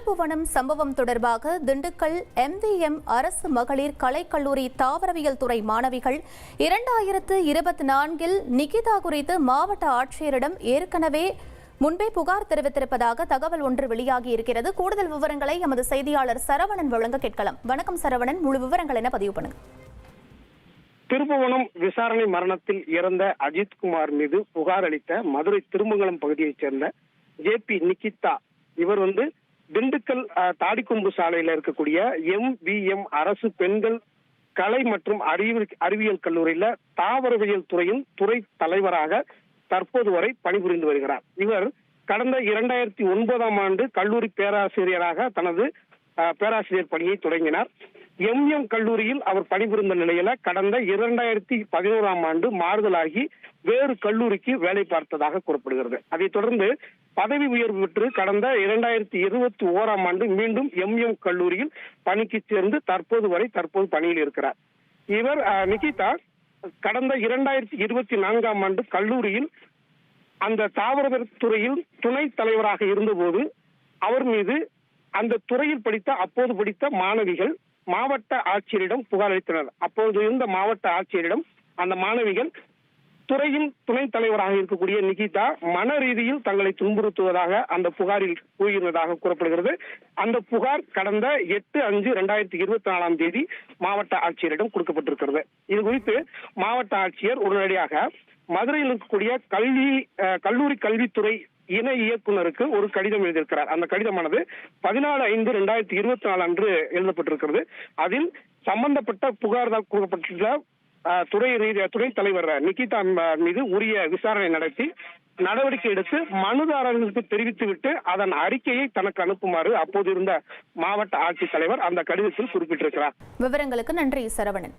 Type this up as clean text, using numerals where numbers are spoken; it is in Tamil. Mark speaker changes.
Speaker 1: திருப்புவனம் சம்பவம் தொடர்பாக திண்டுக்கல் MVM அரசு மகளிர் கலைக்கல்லூரி தாவரவியல் துறை மாணவிகள் 2024 நிகிதா குறித்து மாவட்ட ஆட்சியரிடம் ஏற்கனவே முன்பே புகார் தெரிவித்திருப்பதாக தகவல் ஒன்று வெளியாகி இருக்கிறது. கூடுதல் விவரங்களை எமது செய்தியாளர் சரவணன் வழங்க கேட்கலாம். வணக்கம் சரவணன், முழு விவரங்கள் என்ன பதிவு பண்ணுங்க.
Speaker 2: திருப்புவனம் விசாரணை மரணத்தில் இறந்த அஜித்குமார் மீது புகார் அளித்த மதுரை திருமங்கலம் பகுதியைச் சேர்ந்த JP நிகிதா இவர் திண்டுக்கல் தாடிக்கொம்பு சாலையில இருக்கக்கூடிய MVM அரசு பெண்கள் கலை மற்றும் அறிவியல் கல்லூரியில தாவரவியல் துறையின் துறை தலைவராக தற்போது வரை பணிபுரிந்து வருகிறார். இவர் கடந்த 2009ஆம் ஆண்டு கல்லூரி பேராசிரியராக தனது பேராசிரியர் பணியை தொடங்கினார். MM கல்லூரியில் அவர் பணிபுரிந்த நிலையில கடந்த 2011ஆம் ஆண்டு மாறுதலாகி வேறு கல்லூரிக்கு வேலை பார்த்ததாக கூறப்படுகிறது. அதைத் தொடர்ந்து பதவி உயர்வு பெற்று கடந்த 2021ஆம் ஆண்டு மீண்டும் MM கல்லூரியில் பணிக்கு சேர்ந்து தற்போது பணியில் இருக்கிறார். இவர் நிகிதா கடந்த 2024ஆம் ஆண்டு கல்லூரியில் அந்த தாவரவியல் துறையில் துணை தலைவராக இருந்தபோது அவர் மீது அந்த துறையில் அப்போது படித்த மாணவிகள் மாவட்ட ஆட்சியரிடம் புகார் அளித்தனர். அப்போது இருந்த மாவட்ட ஆட்சியரிடம் அந்த மாணவிகள் துறையின் துணை தலைவராக இருக்கக்கூடிய நிகிதா மன ரீதியில் தங்களை துன்புறுத்துவதாக அந்த புகாரில் கூறியிருந்ததாக கூறப்படுகிறது. அந்த புகார் கடந்த 8/5/2024 மாவட்ட ஆட்சியரிடம் கொடுக்கப்பட்டிருக்கிறது. இது குறித்து மாவட்ட ஆட்சியர் உடனடியாக மதுரையில் இருக்கக்கூடிய கல்லூரி கல்வித்துறை இணை இயக்குநருக்கு ஒரு கடிதம் எழுதியிருக்கிறார். அந்த கடிதமானது 14/5/2024 அன்று எழுதப்பட்டிருக்கிறது. அதில் சம்பந்தப்பட்ட புகார்தால் கூறப்பட்டுள்ள துறை தலைவர் நிகிதா மீது உரிய விசாரணை நடத்தி நடவடிக்கை எடுத்து மனுதாரர்களுக்கு தெரிவித்துவிட்டு அதன் அறிக்கையை தனக்கு அனுப்புமாறு அப்போது இருந்த மாவட்ட ஆட்சித்தலைவர் அந்த கடிதத்தில் குறிப்பிட்டிருக்கிறார்.
Speaker 1: விவரங்களுக்கு நன்றி சரவணன்.